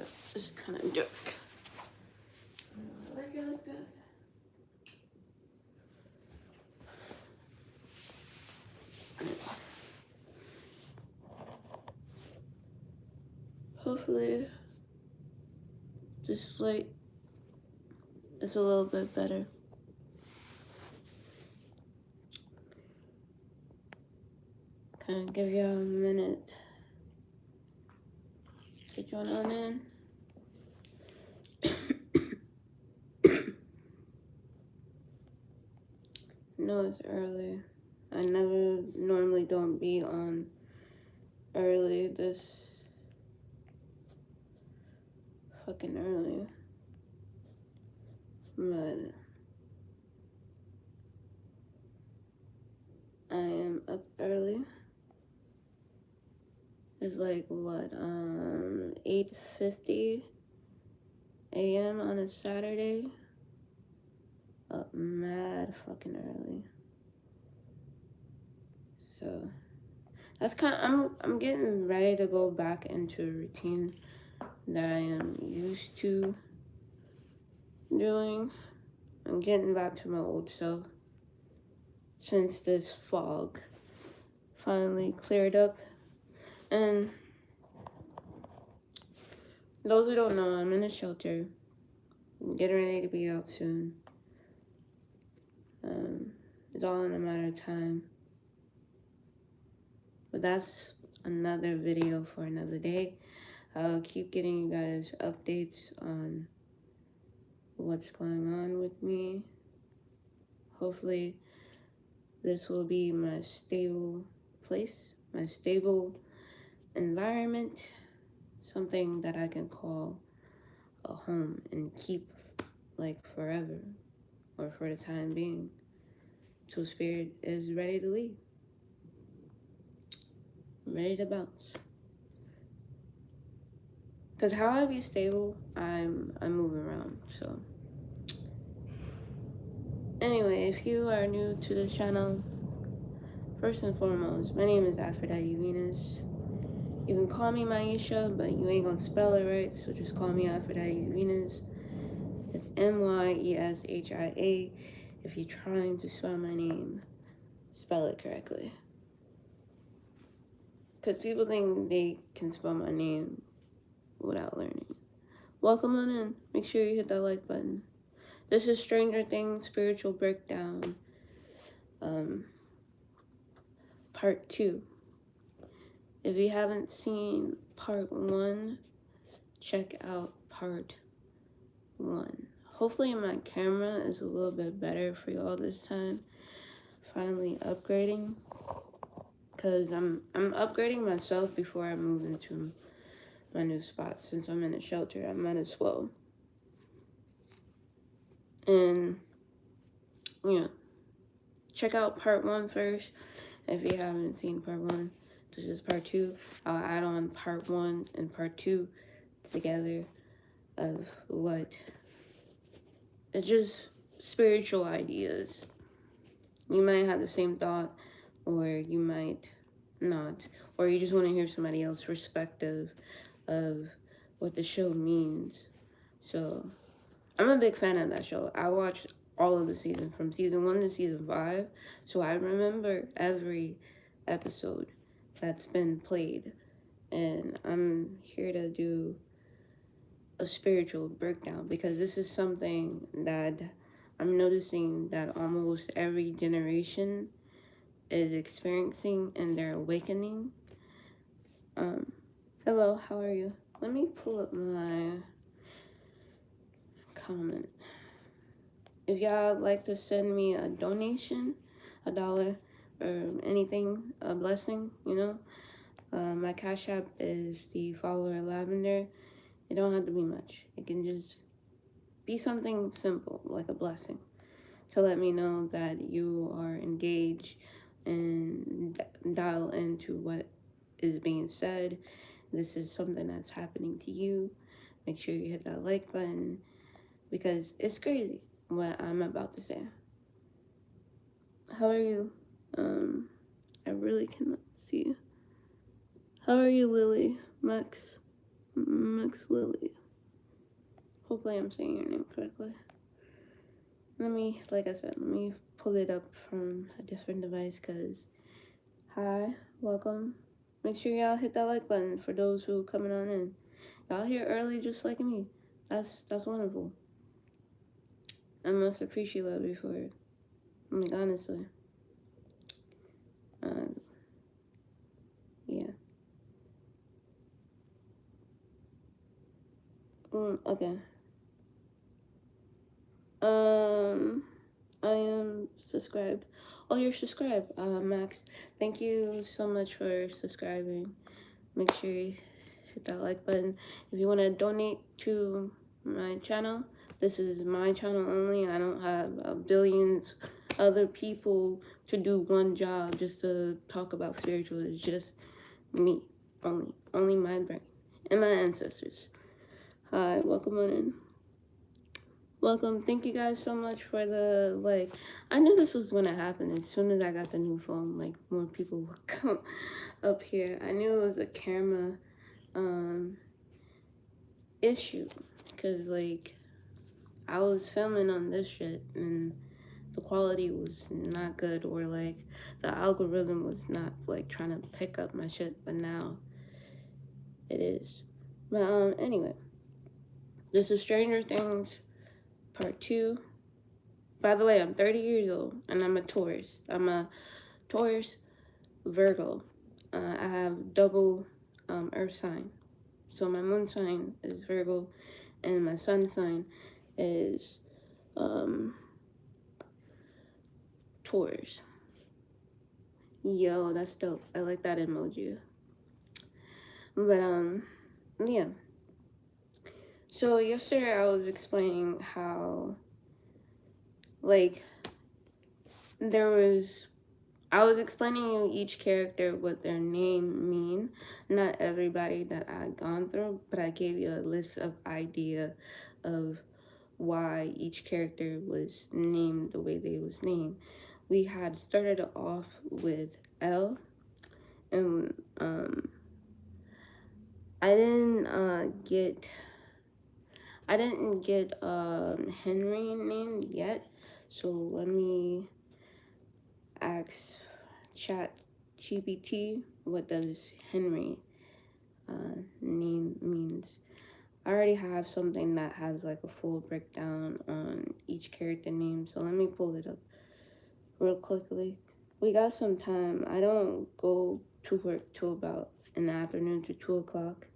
but it's kind of dark. I like it like that. Hopefully this light is a little bit better. Kind of give y'all a minute to join on in. No, it's early. I never normally don't be on early this fucking early. But I am up early. It's like what, 8:50 a.m. on a Saturday. Up mad fucking early. So that's kind of, I'm getting ready to go back into a routine that I am used to doing. I'm getting back to my old self since this fog finally cleared up. And those who don't know, I'm in a shelter. I'm getting ready to be out soon. It's all in a matter of time. But that's another video for another day. I'll keep getting you guys updates on what's going on with me. Hopefully this will be my stable place, my stable environment, something that I can call a home and keep like forever or for the time being till spirit is ready to leave, ready to bounce. Because how I be stable, I'm moving around. So anyway, if you are new to this channel, first and foremost, my name is Aphrodite Venus. You can call me Maisha, but you ain't gonna spell it right, so just call me Aphrodite Venus. It's Myeshia. If you're trying to spell my name, spell it correctly. Because people think they can spell my name without learning it. Welcome on in. Make sure you hit that like button. This is Stranger Things Spiritual Breakdown, part 2. If you haven't seen part 1, check out part 1. Hopefully my camera is a little bit better for y'all this time. Finally upgrading, because I'm upgrading myself before I move into my new spot. Since I'm in a shelter, I might as well. And yeah, check out part 1 first if you haven't seen part 1. This is part 2. I'll add on part 1 and part 2 together of what, it's just spiritual ideas. You might have the same thought, or you might not, or you just want to hear somebody else's perspective of what the show means. So I'm a big fan of that show. I watched all of the seasons from season 1 to season 5, so I remember every episode that's been played. And I'm here to do a spiritual breakdown because this is something that I'm noticing that almost every generation is experiencing in their awakening. Hello, how are you? Let me pull up my comment. If y'all like to send me a donation, $1 or anything, a blessing, you know, my Cash App is thefollowerlavender. It don't have to be much. It can just be something simple, like a blessing, to let me know that you are engaged and dial into what is being said. This is something that's happening to you. Make sure you hit that like button because it's crazy what I'm about to say. How are you? I really cannot see. How are you, Lily? Max? Max Lily. Hopefully I'm saying your name correctly. Let me, like I said, let me pull it up from a different device, because, hi, welcome. Make sure y'all hit that like button for those who coming on in. Y'all here early just like me. That's wonderful. I must appreciate you for it. Like, honestly. Yeah. Okay. I am subscribed. Oh, you're subscribed, Max. Thank you so much for subscribing. Make sure you hit that like button. If you want to donate to my channel, this is my channel only. I don't have billions other people to do one job just to talk about spiritual. It's just me only my brain and my ancestors. Hi, welcome on in. Welcome. Thank you guys so much for the like. I knew this was gonna happen as soon as I got the new phone. Like, more people would come up here. I knew it was a camera issue, because like I was filming on this shit and the quality was not good, or like the algorithm was not like trying to pick up my shit, but now it is. But anyway, this is Stranger Things Part 2. By the way, I'm 30 years old and I'm a Taurus. I'm a Taurus Virgo. I have double earth sign. So my moon sign is Virgo and my sun sign is Taurus. Yo, that's dope. I like that emoji. But yeah. So yesterday I was explaining how like I was explaining you each character what their name mean. Not everybody that I'd gone through, but I gave you a list of idea of why each character was named the way they was named. We had started off with L, and I didn't get Henry named yet, so let me ask Chat GPT what does Henry name means. I already have something that has like a full breakdown on each character name, so let me pull it up real quickly. We got some time. I don't go to work till about in the afternoon to 2 o'clock,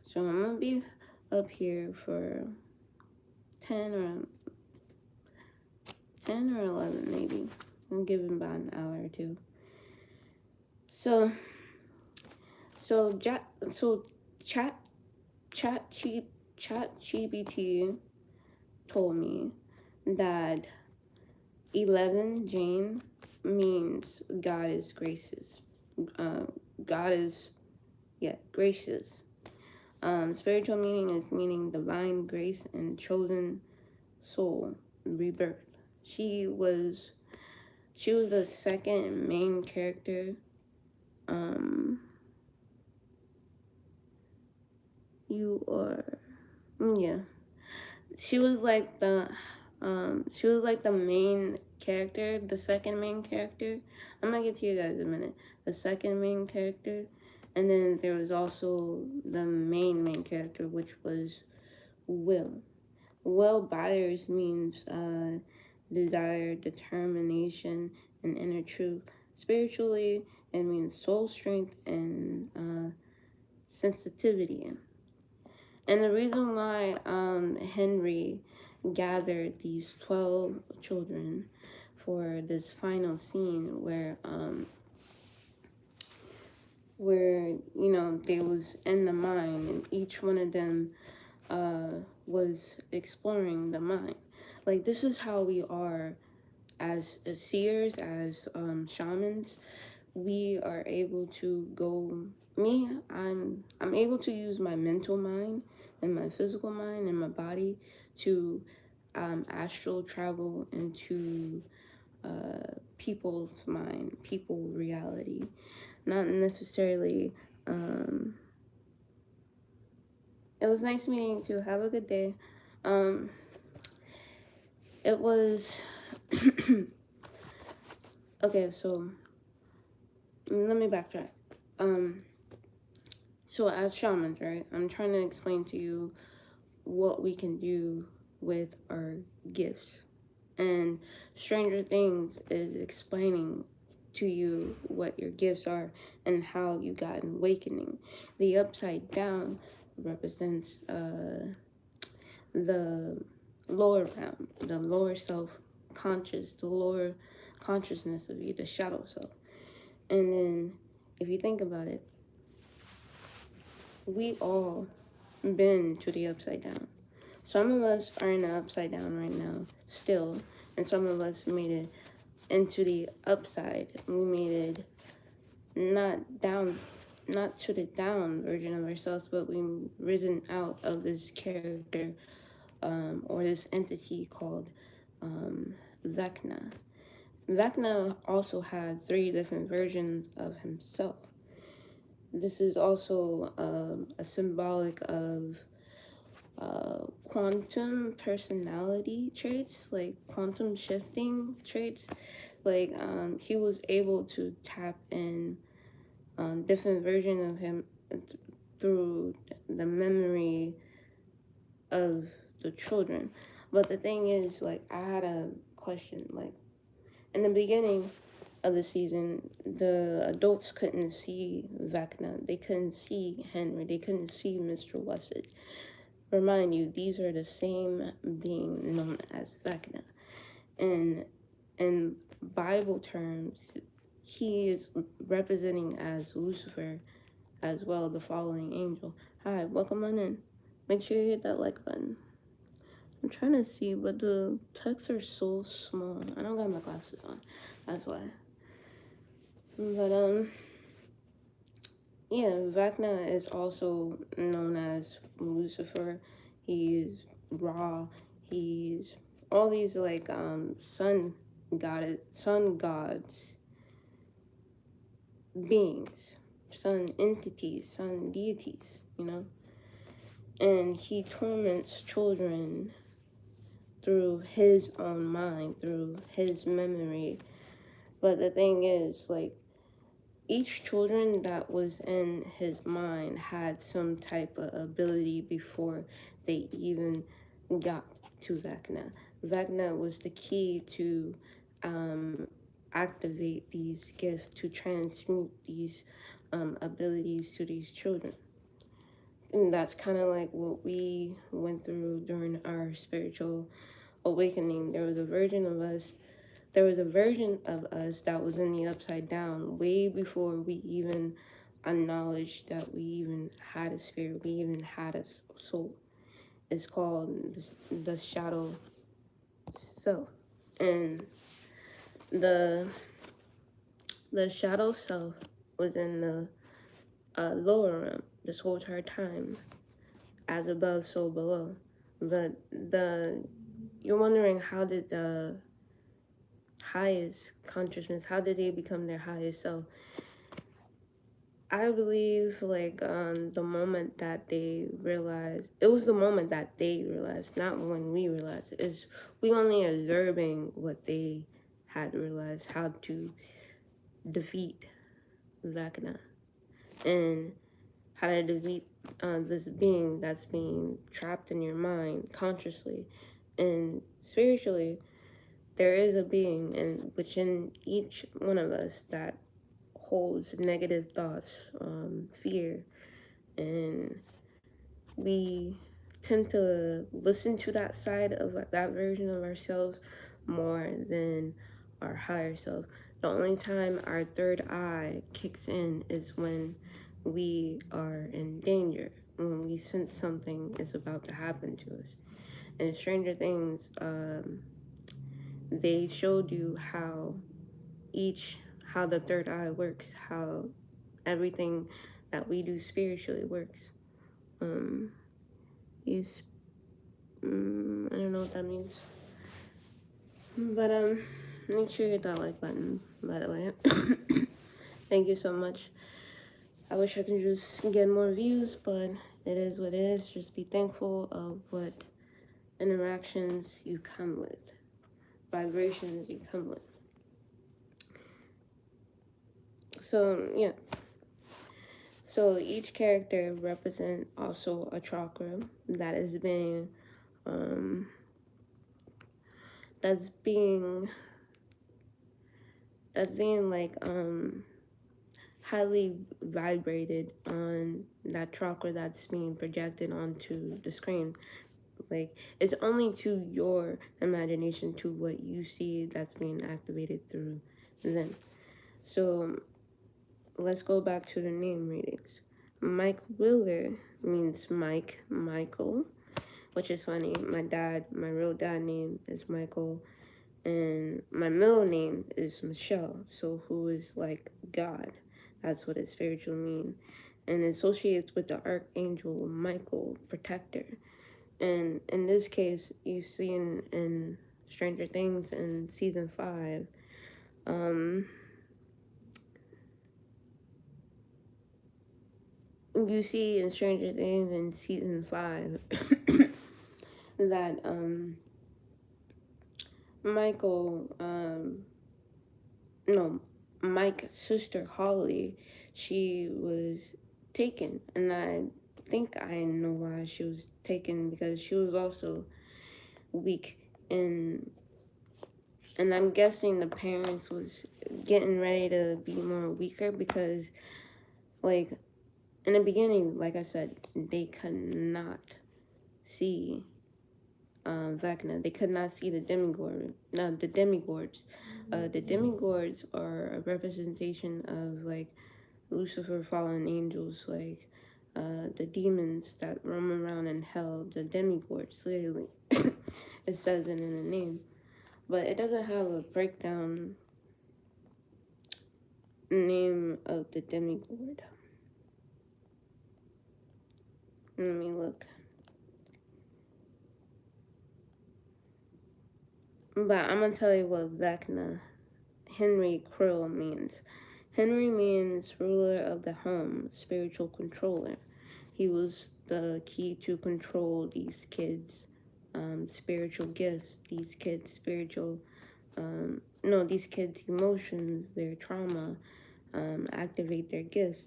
so I'm gonna be up here for 10 or 11 maybe. I'm giving about an hour or two. So ChatGPT told me that 11 Jane means God is gracious. God is gracious. Spiritual meaning is meaning divine grace and chosen soul rebirth. She was the second main character. You are, yeah. She was like the main character, the second main character. I'm gonna get to you guys in a minute. The second main character, and then there was also the main character, which was Will. Will Byers means desire, determination, and inner truth. Spiritually, it means soul strength and sensitivity. And the reason why Henry gathered these 12 children for this final scene where you know they was in the mine and each one of them was exploring the mine. Like, this is how we are as seers, as shamans. We are able to go, I'm able to use my mental mind and my physical mind and my body to astral travel into people's mind, people reality. Not necessarily It was nice meeting you too. Have a good day. Um, it was okay. So let me backtrack. Um, so as shamans, right? I'm trying to explain to you what we can do with our gifts. And Stranger Things is explaining to you what your gifts are and how you got an awakening. The upside down represents the lower realm, the lower self conscious, the lower consciousness of you, the shadow self. And then if you think about it, we all been to the upside down. Some of us are in the upside down right now, still, and some of us made it into the upside. We made it not down, not to the down version of ourselves, but we risen out of this character or this entity called Vecna. Vecna also had 3 different versions of himself. This is also a symbolic of quantum personality traits, like quantum shifting traits. Like he was able to tap in different version of him through the memory of the children. But the thing is, like, I had a question. Like, in the beginning of the season, the adults couldn't see Vecna. They couldn't see Henry. They couldn't see Mr. Wessage. Remind you, these are the same being known as Vecna. And in Bible terms, he is representing as Lucifer as well, the fallen angel. Hi, welcome on in. Make sure you hit that like button. I'm trying to see, but the texts are so small. I don't got my glasses on. That's why. But yeah, Vecna is also known as Lucifer. He's Ra. He's all these like sun gods beings, sun entities, sun deities, you know. And he torments children through his own mind, through his memory. But the thing is, like, each children that was in his mind had some type of ability before they even got to Vecna. Vecna was the key to activate these gifts, to transmute these abilities to these children. And that's kind of like what we went through during our spiritual awakening. There was a version of us that was in the upside down way before we even acknowledged that we even had a spirit, we even had a soul. It's called the shadow self. And the shadow self was in the lower realm this whole entire time, as above, so below. But you're wondering, how did the highest consciousness, how did they become their highest self? I believe like the moment that they realized, it was the moment that they realized, not when we realized it. Is we only observing what they had realized, how to defeat Vecna and how to defeat this being that's being trapped in your mind consciously and spiritually. There is a being within each one of us that holds negative thoughts, fear, and we tend to listen to that side of that version of ourselves more than our higher self. The only time our third eye kicks in is when we are in danger, when we sense something is about to happen to us. And Stranger Things, they showed you how the third eye works, how everything that we do spiritually works. I don't know what that means. But make sure you hit that like button, by the way. Thank you so much. I wish I could just get more views, but It is what it is. Just be thankful of what interactions you come with, vibrations you come with. So, yeah. So each character represent also a chakra that is being, that's being like, highly vibrated on that chakra that's being projected onto the screen. Like, it's only to your imagination, to what you see, that's being activated through them. So let's go back to the name readings. Mike Wheeler means Michael, which is funny. My real dad name is Michael, and my middle name is Michelle, so who is like God. That's what it spiritually means. And it associates with the archangel Michael, protector. And in this case, you see in Stranger Things in season 5, you see in Stranger Things in season 5 that Michael, no, Mike's sister Holly, she was taken, and I think I know why she was taken, because she was also weak, and I'm guessing the parents was getting ready to be more weaker, because like in the beginning, like I said, they could not see Vecna. They could not see the demigod. No, the demigords. The demigords are a representation of like Lucifer, fallen angels, like the demons that roam around in hell. The demigords, literally, it says it in the name, but it doesn't have a breakdown name of the demigod. Let me look. But I'm gonna tell you what Vecna, Henry Krill means. Henry means ruler of the home, spiritual controller. He was the key to control these kids' spiritual gifts, these kids' spiritual, these kids' emotions, their trauma, activate their gifts.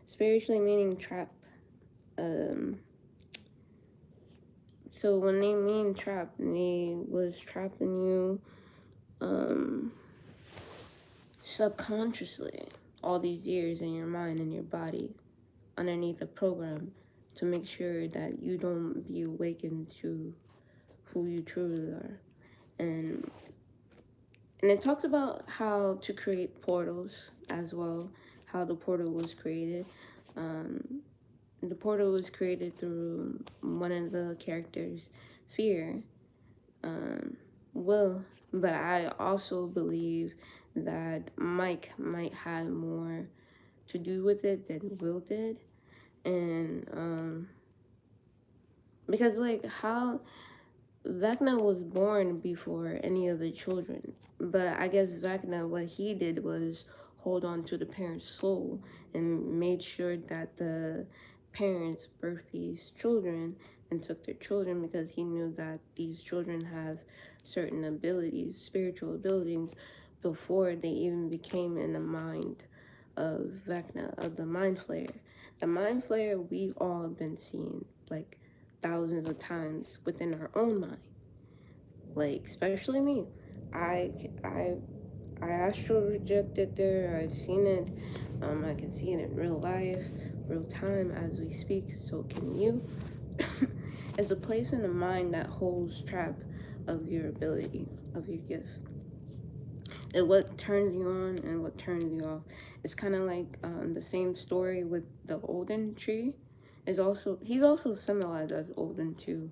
Spiritually meaning trap. So when they mean trap, they was trapping you subconsciously all these years in your mind and your body underneath a program to make sure that you don't be awakened to who you truly are. And it talks about how to create portals as well, how the portal was created. The portal was created through one of the characters' fear, Will, but I also believe that Mike might have more to do with it than Will did. And because like how Vecna was born before any of the children, but I guess Vecna, what he did was hold on to the parents' soul and made sure that the parents birthed these children and took their children, because he knew that these children have certain abilities, spiritual abilities, before they even became in the mind of Vecna, of the Mind Flayer. The Mind Flayer we've all been seeing like thousands of times within our own mind. Like, especially me. I astral projected there. I've seen it. I can see it in real life, real time as we speak. So can you? It's a place in the mind that holds trap of your ability, of your gift. And what turns you on and what turns you off. It's kind of like the same story with the Olden tree. He's also symbolized as Olden too.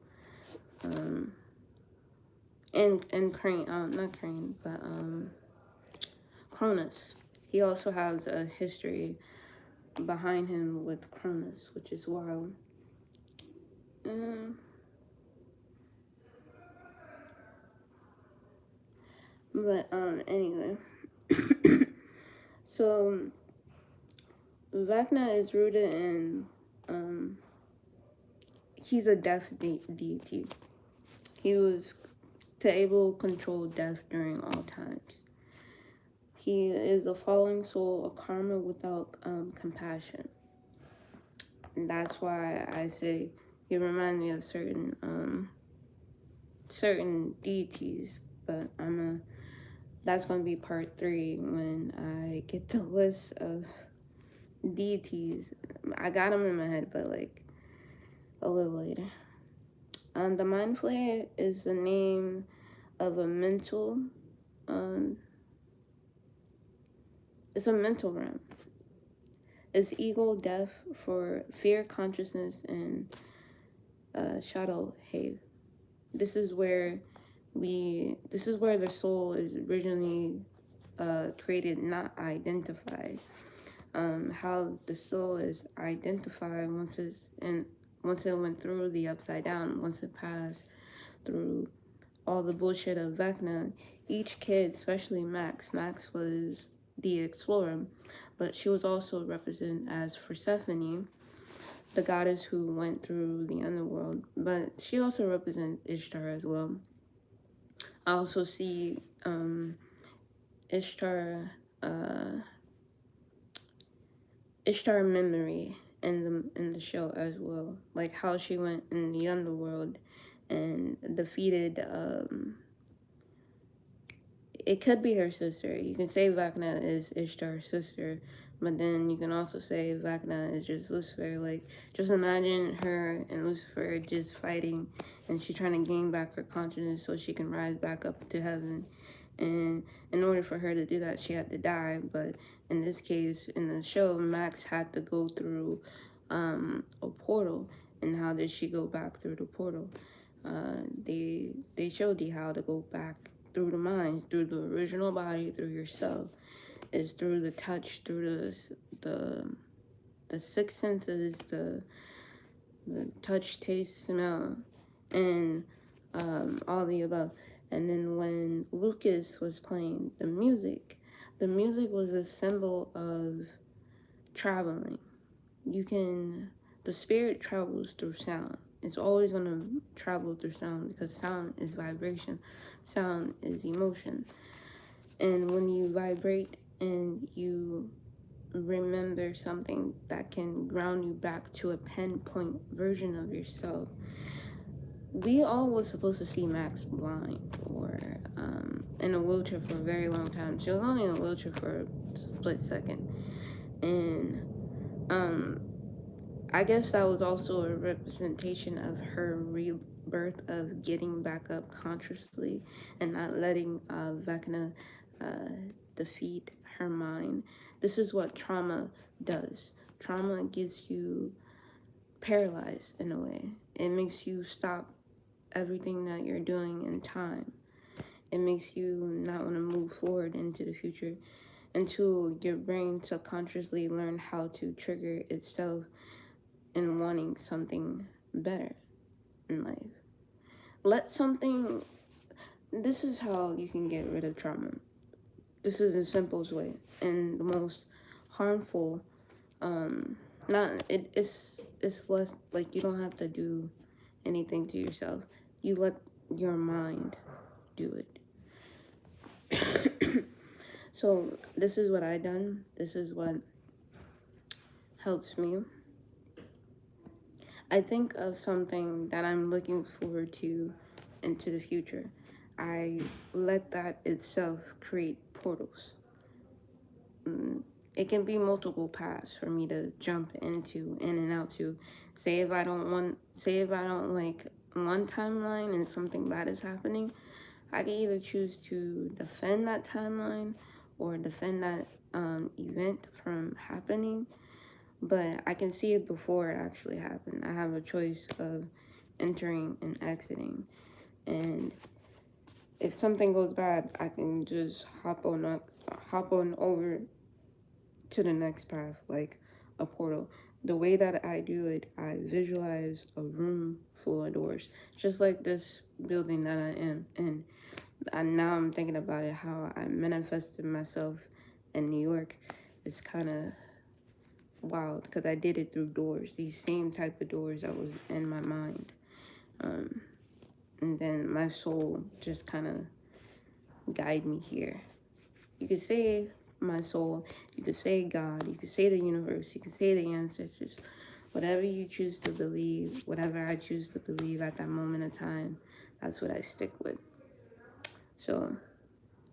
And Crane, not Crane, but Cronus. He also has a history behind him with Cronus, which is wild. But anyway, so Vecna is rooted in he's a death deity. He was to able to control death during all times. He is a falling soul, a karma without compassion. And that's why I say he reminds me of certain deities. But that's gonna be part 3 when I get the list of deities. I got them in my head, but like a little later. The Mind Flayer is the name of a mental, it's a mental realm. It's ego, death for fear, consciousness, and shadow haze. This is where the soul is originally created, not identified. How the soul is identified once it went through the upside down, once it passed through all the bullshit of Vecna. Each kid, especially Max was the explorer, but she was also represented as Persephone, the goddess who went through the underworld, but she also represents Ishtar as well. I also see Ishtar memory in the show as well, like how she went in the underworld and defeated it could be her sister. You can say Vecna is Ishtar's sister, but then you can also say Vecna is just Lucifer. Like, just imagine her and Lucifer just fighting, and she's trying to gain back her consciousness so she can rise back up to heaven. And in order for her to do that, she had to die. But in this case, in the show, Max had to go through a portal. And how did she go back through the portal? They showed you how to go back through the mind, through the original body, through yourself. It's through the touch, through the six senses, the touch, taste, smell, and all the above. And then when Lucas was playing the music was a symbol of traveling. The spirit travels through sound. It's always going to travel through sound because sound is vibration. Sound is emotion. And when you vibrate and you remember something that can ground you back to a pinpoint version of yourself. We all was supposed to see Max blind or in a wheelchair for a very long time. She was only in a wheelchair for a split second. And I guess that was also a representation of her rebirth, of getting back up consciously and not letting Vecna defeat her mind. This is what trauma does. Trauma gets you paralyzed in a way. It makes you stop everything that you're doing in time. It makes you not want to move forward into the future until your brain subconsciously learn how to trigger itself in wanting something better in life. This is how you can get rid of trauma. This is the simplest way and the most harmful. It's less like you don't have to do anything to yourself. You let your mind do it. So this is what I done. This is what helps me. I think of something that I'm looking forward to into the future. I let that itself create portals. It can be multiple paths for me to jump into, in and out to. Say if I don't like one timeline and something bad is happening, I can either choose to defend that timeline or defend that event from happening. But I can see it before it actually happened. I have a choice of entering and exiting. And if something goes bad, I can just hop on over to the next path, like a portal. The way that I do it, I visualize a room full of doors, just like this building that I am in. And now I'm thinking about it, how I manifested myself in New York. It's kind of wild because I did it through doors, these same type of doors that was in my mind. And then my soul just kind of guide me here. You could say my soul, you could say God, you could say the universe, you could say the ancestors, whatever you choose to believe, whatever I choose to believe at that moment of time, that's what I stick with. So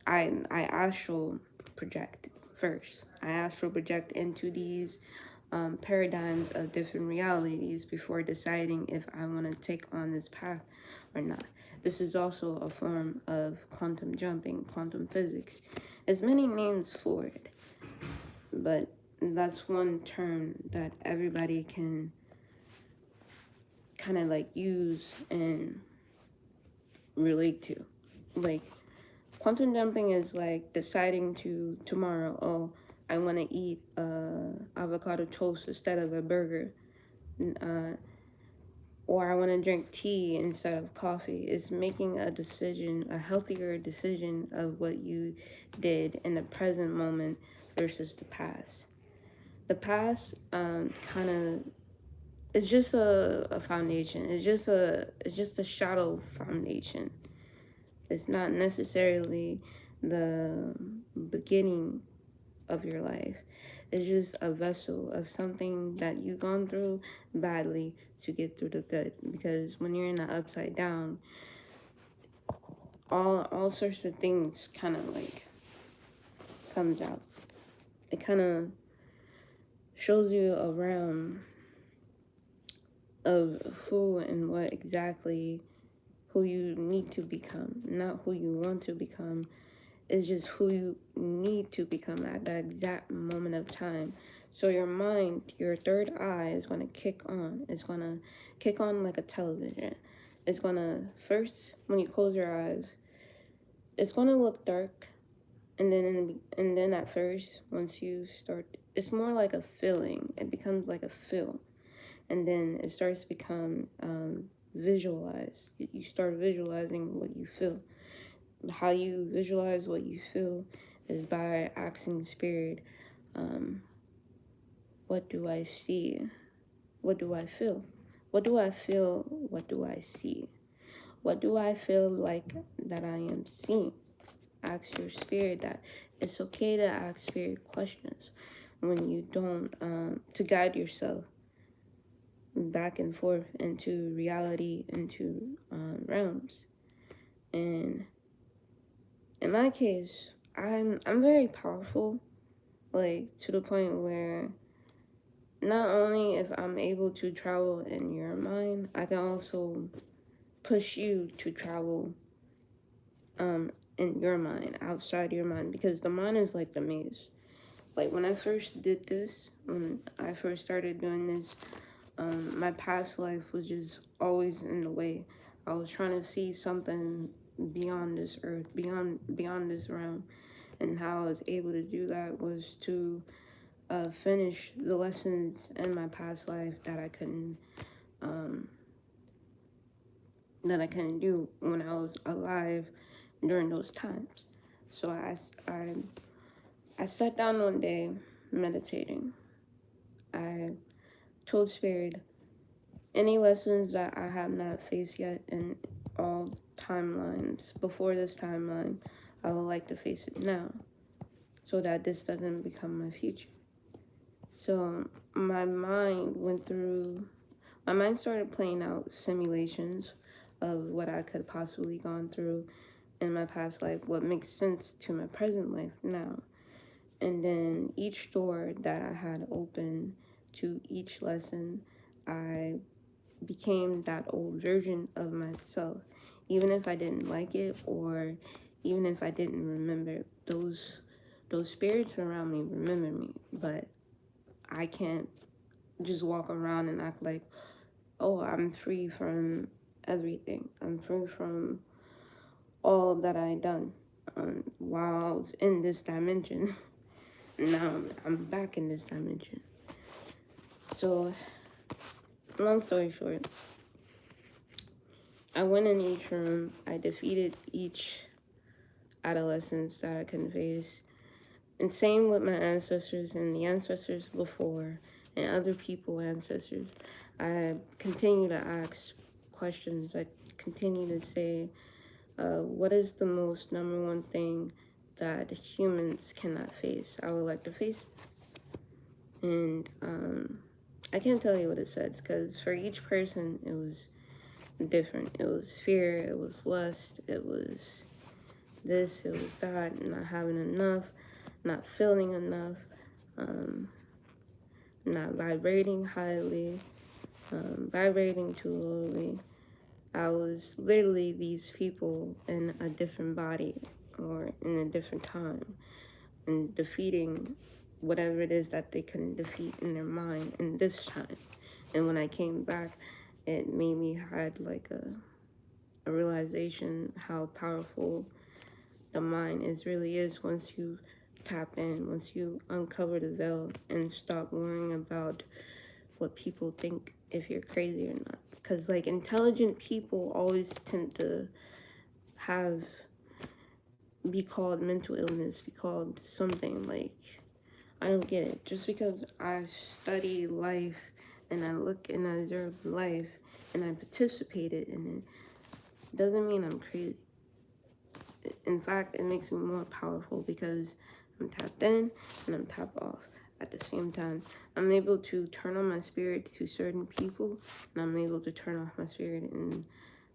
I astral project first. I astral project into these paradigms of different realities before deciding if I want to take on this path or not. This is also a form of quantum jumping, quantum physics. There's many names for it, but that's one term that everybody can kind of like use and relate to. Like, quantum jumping is like deciding to tomorrow, oh, I want to eat avocado toast instead of a burger. Or I want to drink tea instead of coffee. It's making a decision, a healthier decision of what you did in the present moment versus the past. The past kind of, it's just a foundation. It's just a shadow foundation. It's not necessarily the beginning of your life. It's just a vessel of something that you've gone through badly to get through the good. Because when you're in the upside down, all sorts of things kind of like comes out. It kind of shows you a realm of who and what exactly who you need to become, not who you want to become. It's just who you need to become at that exact moment of time. So your mind, your third eye is going to kick on. It's going to kick on like a television. It's going to, first, when you close your eyes, it's going to look dark. And then at first, once you start, it's more like a feeling. It becomes like a feel. And then it starts to become visualized. You start visualizing what you feel. How you visualize what you feel is by asking spirit, what do I see? What do I feel? What do I feel? What do I see? What do I feel like that I am seeing? Ask your spirit that. It's okay to ask spirit questions when you don't, to guide yourself back and forth into reality, into realms. And in my case, I'm very powerful, like to the point where not only if I'm able to travel in your mind, I can also push you to travel in your mind, outside your mind, because the mind is like the maze. Like when I first did this, when I first started doing this, my past life was just always in the way. I was trying to see something beyond this earth, beyond this realm, and how I was able to do that was to finish the lessons in my past life that I couldn't do when I was alive during those times. So I sat down one day meditating. I told spirit, any lessons that I have not faced yet in all timelines before this timeline, I would like to face it now so that this doesn't become my future. So my mind started playing out simulations of what I could possibly gone through in my past life, what makes sense to my present life now. And then each door that I had open to each lesson, I became that old version of myself. Even if I didn't like it, or even if I didn't remember, those spirits around me remember me, but I can't just walk around and act like, oh, I'm free from everything. I'm free from all that I done while I was in this dimension. Now I'm back in this dimension. So, long story short, I went in each room. I defeated each adolescence that I couldn't face. And same with my ancestors and the ancestors before and other people, ancestors. I continue to ask questions. I continue to say, what is the most number one thing that humans cannot face? I would like to face. And I can't tell you what it said, because for each person it was different. It was fear, it was lust, it was this, it was that, not having enough, not feeling enough, not vibrating highly, vibrating too lowly. I was literally these people in a different body or in a different time and defeating whatever it is that they couldn't defeat in their mind in this time. And when I came back, it made me had like a realization how powerful the mind really is once you tap in, once you uncover the veil and stop worrying about what people think, if you're crazy or not. Because like intelligent people always tend to be called mental illness, be called something. Like, I don't get it. Just because I study life and I look and I observe life and I participated in it doesn't mean I'm crazy. In fact, it makes me more powerful because I'm tapped in and I'm tapped off at the same time. I'm able to turn on my spirit to certain people, and I'm able to turn off my spirit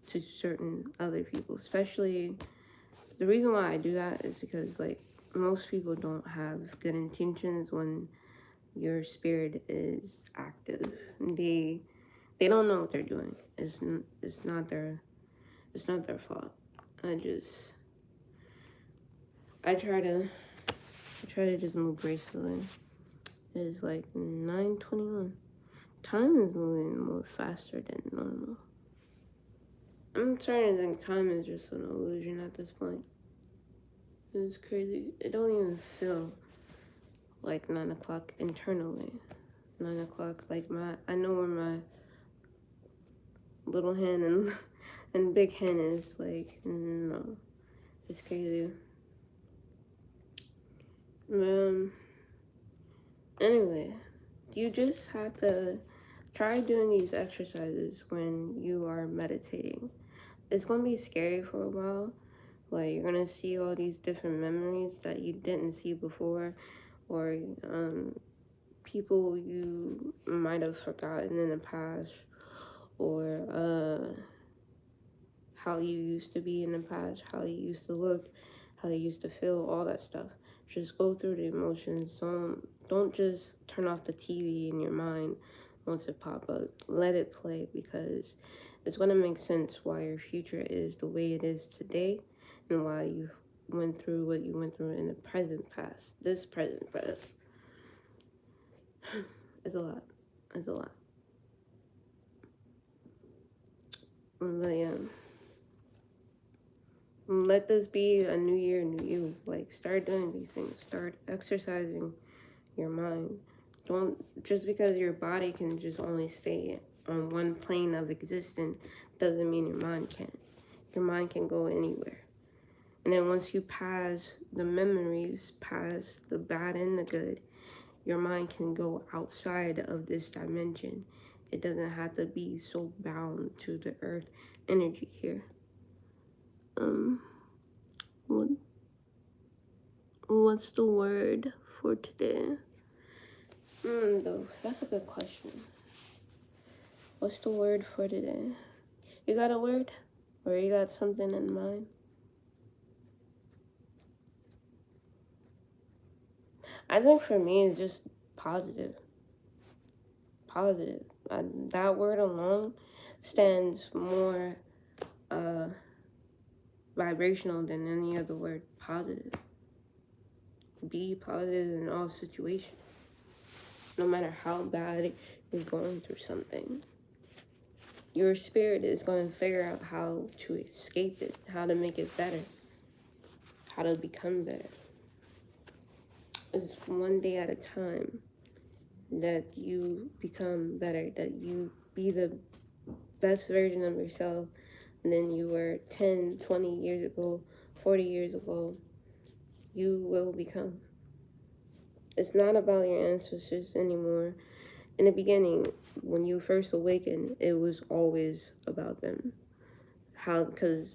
to certain other people. Especially, the reason why I do that is because like most people don't have good intentions when your spirit is active. They don't know what they're doing. It's not their fault. I try to just move gracefully. It's like 9:21. Time is moving more faster than normal. I'm starting to think time is just an illusion at this point. It's crazy. It don't even feel like 9 o'clock internally. 9 o'clock, like I know where my little hen and big hen is. Like, no, it's crazy. Anyway, you just have to try doing these exercises when you are meditating. It's gonna be scary for a while. Like, you're gonna see all these different memories that you didn't see before, or people you might have forgotten in the past, or how you used to be in the past, how you used to look, how you used to feel, all that stuff. Just go through the emotions. Don't just turn off the TV in your mind once it pop up. Let it play, because it's gonna make sense why your future is the way it is today, and why you went through what you went through in the present past. This present past. It's a lot. It's a lot. But yeah. Let this be a new year, new you. Like, start doing these things. Start exercising your mind. Don't, just because your body can just only stay on one plane of existence doesn't mean your mind can't. Your mind can go anywhere. And then once you pass the memories, pass the bad and the good, your mind can go outside of this dimension. It doesn't have to be so bound to the earth energy here. What's the word for today? Though, that's a good question. What's the word for today? You got a word? Or you got something in mind? I think for me, it's just positive. Positive. That word alone stands more vibrational than any other word. Positive. Be positive in all situations. No matter how bad you're going through something, your spirit is going to figure out how to escape it, how to make it better, how to become better. It's one day at a time that you become better, that you be the best version of yourself than you were 10, 20 years ago, 40 years ago. You will become. It's not about your ancestors anymore. in the beginning, when you first awakened, it was always about them. How, because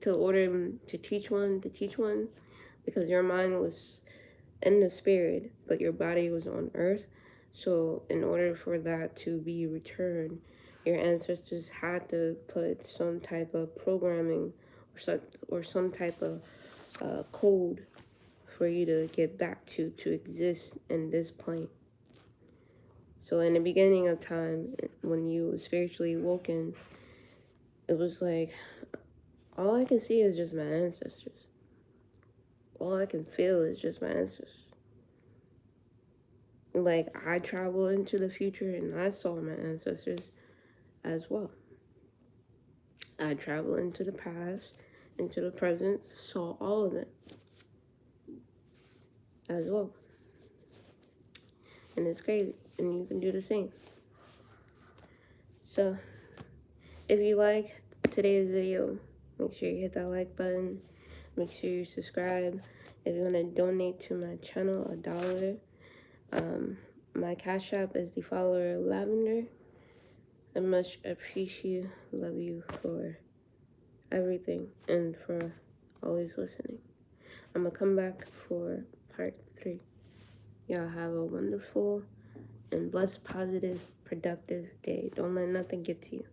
to order them to teach one, because your mind was in the spirit, but your body was on earth. So in order for that to be returned, your ancestors had to put some type of programming or some type of code for you to get back to exist in this plane. So in the beginning of time, when you were spiritually awoken, it was like, all I can see is just my ancestors. All I can feel is just my ancestors. Like, I traveled into the future and I saw my ancestors as well. I traveled into the past, into the present, saw all of them as well. And it's crazy. And you can do the same. So, if you like today's video, make sure you hit that like button. Make sure you subscribe. If you want to donate to my channel, $1. My Cash App is thefollowerlavender. I much appreciate, love you for everything and for always listening. I'm gonna come back for part 3. Y'all have a wonderful and blessed, positive, productive day. Don't let nothing get to you.